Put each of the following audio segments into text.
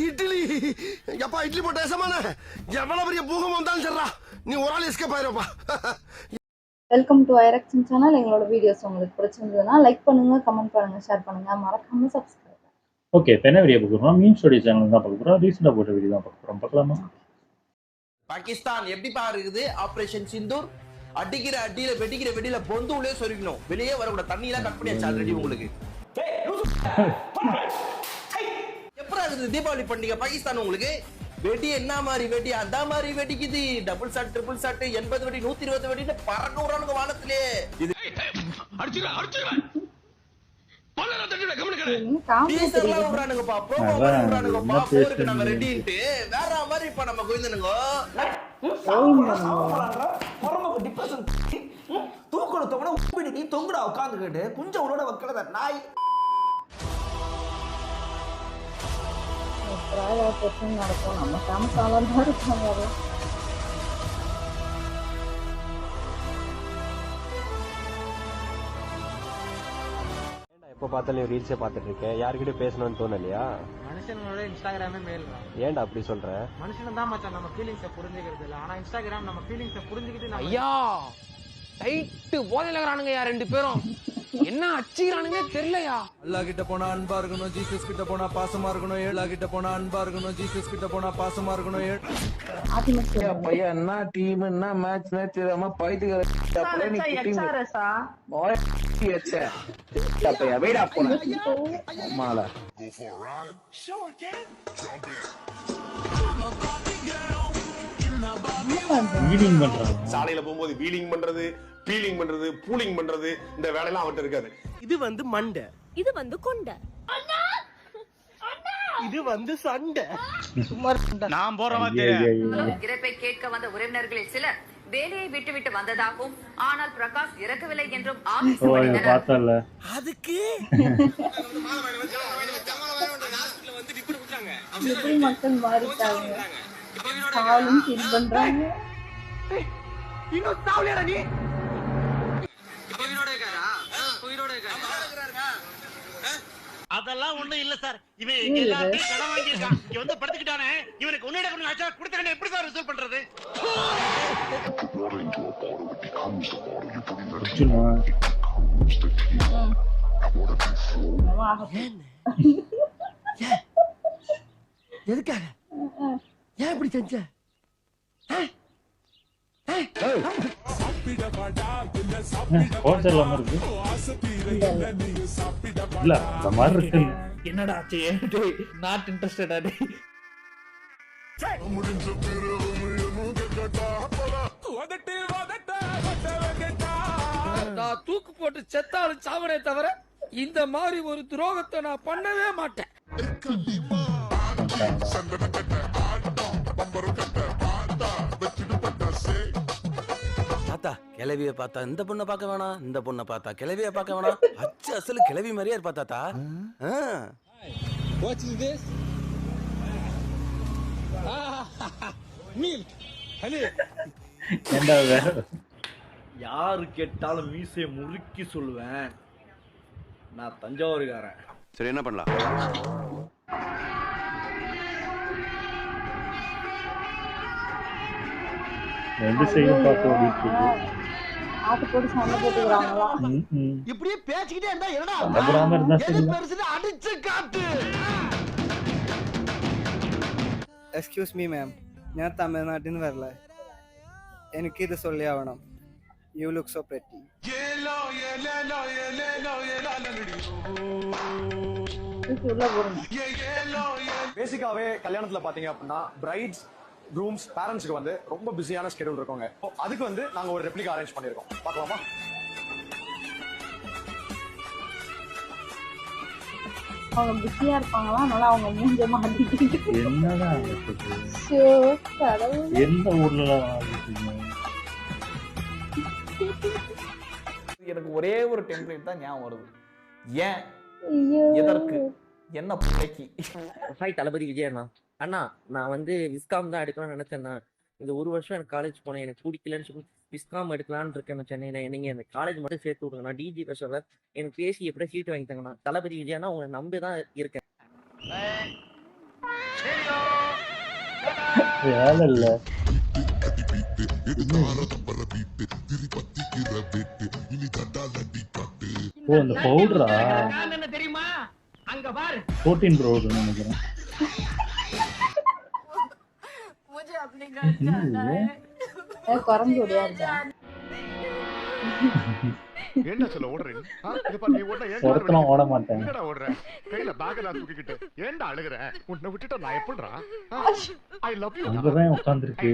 இட்லி எப்பா இட்லி போட்ட சமான எவ்வளவு பெரிய பூகம் வந்தாலும் சரிடா நீ ஒரு ஆள் எஸ்கேப் ஆயிருப்பா. வெல்கம் டு ஐரக்ஷன் சேனல். எங்களோட வீடியோஸ் உங்களுக்கு பிடிச்சிருந்ததுன்னா லைக் பண்ணுங்க, கமெண்ட் பண்ணுங்க, ஷேர் பண்ணுங்க, மறக்காம சப்ஸ்கிரைப். ஓகே, இப்போ என்ன வீடியோ பார்க்குறோம்? மீன் ஸ்டோரி சேனல் தான் பார்க்க போகிறோம். ரீசெண்டாக போட்ட வீடியோ தான் பார்க்க போகிறோம். பார்க்கலாமா? பாகிஸ்தான் எப்படிப்பா இருக்குது ஆபரேஷன் சிந்தூர்? அடிக்கிற அடியில வெடிக்கிற வெடியில பொந்து உள்ளே சொருக்கணும், வெளியே வரக்கூடாது. தண்ணி எல்லாம் கட் பண்ணியாச்சு ஆல்ரெடி. உங்களுக்கு எப்படா இருக்குது தீபாவளி பண்டிகை பாகிஸ்தான்? உங்களுக்கு வெடி என்ன மாதிரி வெடி? அந்த மாதிரி வெடிக்குது. டபுள் ஷாட், ட்ரிபிள் ஷாட், 80 வெடி, 120 வெடின்னு பறக்க விடுறானுங்க வானத்திலே. இது டீசர்லாம் விடுறானுங்கப்பா, ப்ரோமோ விடுறானுங்கப்பா. போருக்கு நாங்க ரெடின்ட்டு வேற மாதிரி இப்ப நம்ம கோயிந்தனுங்க தூக்கணும் உப்பிடி நீ தொங்குடா உட்காந்துக்கிட்டு கொஞ்சம் உன்னோட வைக்கிறத நாய். நடக்கும் நம்ம ஃபேமஸாலாம் தான் இருக்காங்க. எப்போ பார்த்தாலும் ரீல்ஸே பார்த்துட்டு இருக்கேன். யாருக்கிட்ட பேசணும்னு தோணலையா? மனுஷனோட இன்ஸ்டாகிராமே மேல். ஏன்டா அப்படி சொல்ற? மனுஷன் தான் மச்சான் நம்ம ஃபீலிங்ஸை புரிஞ்சுக்கிறது இல்லை. ஆனா இன்ஸ்டாகிராம் நம்ம ஃபீலிங்ஸை புரிஞ்சுக்கிட்டு ஐயா டைட்டு போதையில இருக்கிறானுங்க யா ரெண்டு பேரும். என்ன அச்சிக்கிறானுங்க தெரியலையா? அல்லாஹ் கிட்ட போனா அன்பா இருக்கணும், ஜீசஸ் கிட்ட போனா பாசமா இருக்கணும். ஏழா கிட்ட போனா அன்பா இருக்கணும், ஜீசஸ் கிட்ட போனா பாசமா இருக்கணும். பையன் என்ன டீம் என்ன மேட்ச் மேட்ச் பைத்துக்கு சாலையில போகும்போது வீலிங் பண்றது, பீலிங் பண்றது, பூலிங் பண்றது, இந்த வேலையெல்லாம் அவர்கிட்ட இருக்காது. இது வந்து மண்டை, இது வந்து கொண்டை, இது வந்து சண்டை. நான் போறேன். இறப்பை கேட்க வந்த உறவினர்களில் சிலர் வேலையை விட்டுவிட்டு வந்ததாகவும், ஆனால் பிரகாஷ் இறக்கவில்லை என்றும் ஆவேசமடைந்தனர். அதுக்கு எப்படி மக்கள் மாறிட்டாங்க, காலும் ஃபீல் பண்றாங்க. இன்னும் சாவலையா நீ? அதெல்லாம் ஒண்ணும் இல்ல சார். இவன் எங்க எல்லாத்தையும் கடன் வாங்கியிருக்கான். இங்க வந்து படுத்துக்கிட்டானே, இவனுக்கு உன்னிட கொடுத்தா எப்படி சார் ரிசல்ட் பண்றது? எதுக்காக ஏன் இப்படி செஞ்ச? என்னடா நாட் இன்ட்ரெஸ்டட். நான் தூக்கு போட்டு செத்தாலும் சாவனே தவிர இந்த மாதிரி ஒரு துரோகத்தை நான் பண்ணவே மாட்டேன். பார்த்தா கிளவிய பார்த்தா இந்த பொண்ணை பார்க்க வேணாம், இந்த பொண்ணை பார்த்தா கிளவிய பார்க்க வேணாம். அச்சு அசல் கிளவி மாதிரியா இருப்பா தாத்தா. யாரு கேட்டாலும் மீசைய முறுக்கி சொல்லுவேன். நான் தஞ்சாவூர்காரன். சரி, என்ன பண்ணலாம்? ஆட்டுப்போட்டு சண்டை போட்டுக்கிறாங்களா? இப்படியே பேசிக்கிட்டே இருந்தா என்னடா அடிச்சு காட்டு. எக்ஸ்கியூஸ் மீ மேம், ഞാൻ തമിഴ്നാട്ടിൽ നിന്ന് വരല. എനിക്ക് ഇത് ചൊല്ലിയാവണം. You look so pretty. பேசிக்காவே கல்யாணத்துல பாத்தீங்க அப்படின்னா பிரைட்ஸ் ரூம்ஸ் பேரண்ட்ஸ்க்கு வந்து ரொம்ப பிஸியான ஸ்கெடியூல் இருக்குங்க. அதுக்கு வந்து நாங்க ஒரு ரெப்ளிகா அரேஞ்ச் பண்ணிருக்கோம். பார்க்கலாமா? அவங்க பிஸியா இருப்பாங்களா, அதனால அவங்க மூஞ்ச மாட்டிக்கிட்டு என்னடா எந்த ஊர்ல எனக்கு ஒரே ஒரு டெம்ப்ளேட் தான் ஞாபகம் வருது. ஏன், எதற்கு, என்ன பிள்ளைக்கு? ஹாய் தளபதி விஜயண்ணா. அண்ணா, நான் வந்து விஸ்காம் தான் எடுக்கணும்னு நினைச்சேன்னா. இந்த ஒரு வருஷம் எனக்கு காலேஜ் போனேன், எனக்கு பிடிக்கலன்னு சொல்லி விஸ்காம் எடுக்கலான்னு இருக்கேன் சென்னையில. நீங்க எனக்கு காலேஜ் மட்டும் சேர்த்து விடுங்க. நான் டிஜி பேசுறேன், எனக்கு பேசி எப்படியா சீட்டு வாங்கிட்டாங்கண்ணா. தளபதி விஜயண்ணா, உங்களை நம்பி தான் இருக்கேன். வேலை இல்ல. ஓ அந்த பவுடரா? என்ன தெரியுமா அங்க பாரு புரோட்டீன் பவுடர் நினைக்கிறேன். குரங்கு ஓடியா இருக்கா? என்ன சொல்ல ஓடுறீங்க? இது பாரு நீ ஓடுற ஏன் ஒருத்தனும் ஓட மாட்டேன். என்னடா ஓடுற? கையில பேக் எல்லாம் தூக்கிக்கிட்டு ஏன்டா அழுகுற? உன்னை விட்டுட்டு நான் எப்படிடா? I love you. அங்கதான் உட்கார்ந்துருக்கு.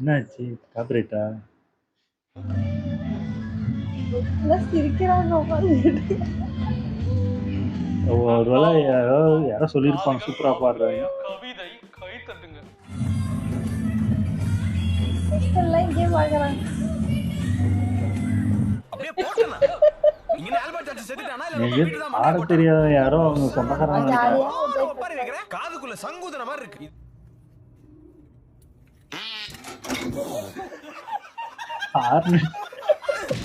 என்னாச்சு? காப்பிரைட்டா? சிரிக்கிறாங்க உட்காந்துட்டு. ஒருவேளை யாரோ சொல்லியிருப்பாங்க சூப்பரா பாடுறாங்க. கவிதை கை தட்டுங்க. எல்லாம் இங்கே பாக்குறாங்க. அப்படியே போட்டனா இங்க ஆல்பர்ட் சார்ஜ் செத்துட்டானா இல்ல நம்ம வீட்ல தான் ஆட தெரியாத யாரோ அவங்க சொந்தக்காரங்க நினைக்கிறேன். பாரு வைக்கிறேன் காதுக்குள்ள சங்கூதன மாதிரி இருக்கு.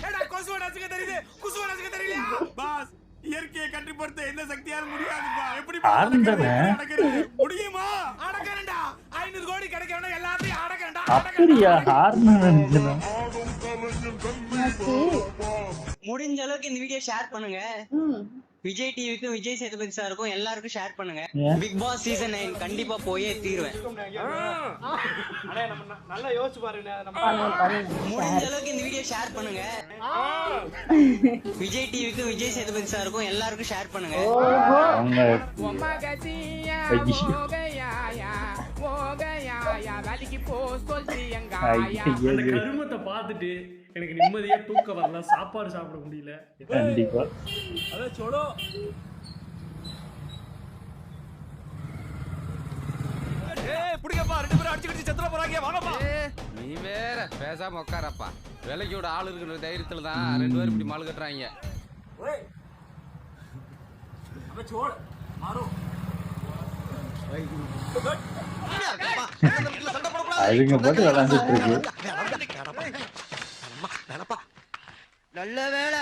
ஏடா கொசுவ நசுக்க தெரியுது குசுவ நசுக்க தெரியலையா பாஸ் இயற்கையை கட்டுப்படுத்த என்ன சக்தியால முடியாதுப்பா எப்படி முடியுமா அடக்கறடா 500 கோடி கிடைக்கணும் எல்லாத்தையும் அடக்கறடா அப்படியா ஹார்ன் நினைச்சேன். முடிஞ்ச அளவுக்கு இந்த வீடியோ ஷேர் பண்ணுங்க. விஜய் டிவிக்கும் விஜய் சேதுபதி சாருக்கும் எல்லாருக்கும் ஷேர் பண்ணுங்க. பிக் பாஸ் சீசன் 9 கண்டிப்பா போயே தீருவேன். அண்ணே நம்ம நல்லா யோசிச்சு பாருங்க. முடிஞ்ச அளவுக்கு இந்த வீடியோ ஷேர் பண்ணுங்க. விஜய் டிவிக்கும் விஜய் சேதுபதி சாருக்கும் எல்லாருக்கும் ஷேர் பண்ணுங்க. கருமத்தை பார்த்துட்டு எனக்கு நிம்மதியா தூக்கம் வரல, சாப்பாடு சாப்பிட முடியல. கண்டிப்பா அத சொல்லோ புடிங்கப்பா ரெண்டு பேரும் அடிச்சு செத்துற போறாங்க வாங்கப்பா. நீ வேற பேசாம உட்காரப்பா. விலைக்கோட ஆள் இருக்கிற தைரியத்துல தான் ரெண்டு பேரும் இப்படி மால் கட்டுறாங்க. அதுங்க போட்டு விளையாண்டுட்டு இருக்கு. நல்ல வேளை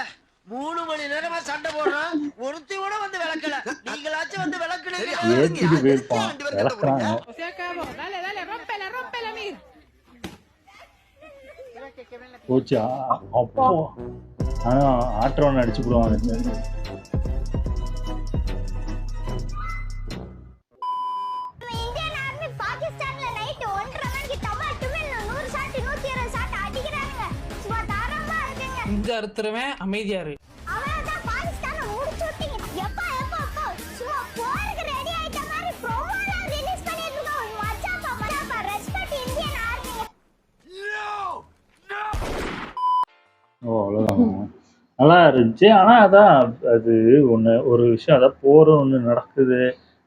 3 மணி நேரமா சண்டை போடுறோம், ஒருத்தி கூட வந்து விளக்கல. நீங்களாச்சும் வந்து விளக்குனீங்க. ஏத்திட்டு போயிருப்பான் விளக்குறாங்க. போச்சு. அப்போ ஆனா ஆட்டோன்னு அடிச்சு போடுவாங்க. இந்த அறுத்துறவன் அமைதியா இரு. ஓ அவ்வளவுதான். நல்லா இருந்துச்சு. ஆனா அதான் அது ஒரு விஷயம் அதான் போறோம் ஒண்ணு நடக்குது.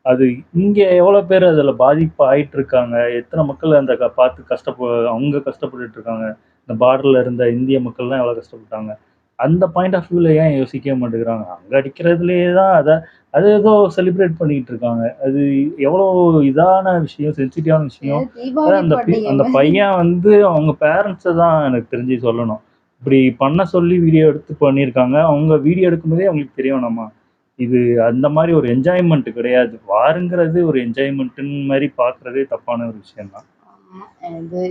அது இங்க எவ்வளவு பேர் அதுல பாதிப்பு ஆயிட்டு இருக்காங்க, எத்தனை மக்கள் அந்த பார்த்து அவங்க கஷ்டப்பட்டுட்டு இருக்காங்க. இந்த பார்டர்ல இருந்த இந்திய மக்கள்லாம் எவ்வளவு கஷ்டப்பட்டாங்க. அந்த பாயிண்ட் ஆஃப் வியூல ஏன் யோசிக்கவே மாட்டேங்கிறாங்க? அங்க அடிக்கிறதுலயே தான் அது ஏதோ செலிப்ரேட் பண்ணிட்டு இருக்காங்க. அது எவ்வளவு இதான விஷயம், சென்சிட்டிவான விஷயம். அந்த பையன் அவங்க பேரண்ட்ஸை தான் எனக்கு தெரிஞ்சு சொல்லணும். இப்படி பண்ண சொல்லி வீடியோ எடுத்து பண்ணியிருக்காங்க. அவங்க வீடியோ எடுக்கும்போதே அவங்களுக்கு தெரியும் நம்ம இது அந்த மாதிரி ஒரு என்ஜாய்மெண்ட் கிடையாது. வாருங்கிறது ஒரு என்ஜாய்மெண்ட்டுன்னு மாதிரி பார்க்கறதே தப்பான ஒரு விஷயம் தான்.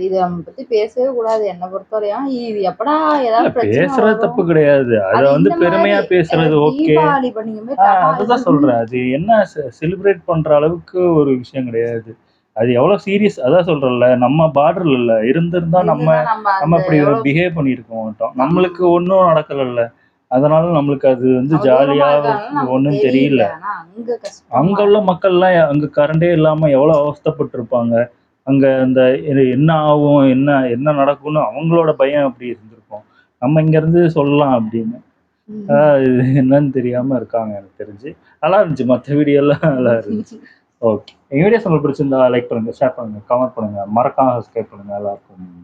இது நம்ம பத்தி பேசவே கூடாது. என்ன பொறுத்தவரையும் இது எப்படா ஏதாவது பேசுறது தப்பு கிடையாது. அத பெருமையா பேசுறது ஓகே. அதுதான் சொல்றேன். அது என்ன செலிப்ரேட் பண்ற அளவுக்கு ஒரு விஷயம் கிடையாது. அது எவ்வளவு சீரியஸ். அதான் சொல்றேன்ல, நம்ம பார்டர்ல இல்ல இருந்திருந்தா நம்ம இப்படி பிஹேவ் பண்ணிருக்க மாட்டோம். நம்மளுக்கு ஒன்னும் நடக்கல. அதனால நம்மளுக்கு அது ஜாலியா ஒன்னும் தெரியல. அங்க உள்ள மக்கள்லாம் அங்க கரண்டே இல்லாம எவ்வளவு அவஸ்தைப்பட்டு இருப்பாங்க. அங்க அந்த என்ன ஆகும் என்ன நடக்கும்னு அவங்களோட பயம் அப்படி இருந்திருக்கும். நம்ம இங்க இருந்து சொல்லலாம் அப்படின்னு இது என்னன்னு தெரியாம இருக்காங்க. எனக்கு தெரிஞ்சு நல்லா இருந்துச்சு. மற்ற வீடியோ எல்லாம் நல்லா இருந்துச்சு. ஓகே, எங்க வீடியோஸ் உங்களுக்கு பிடிச்சிருந்தா லைக் பண்ணுங்க, ஷேர் பண்ணுங்க, கமெண்ட் பண்ணுங்க, மறக்காம சப்ஸ்கிரைப் பண்ணுங்க. எல்லாருக்கும்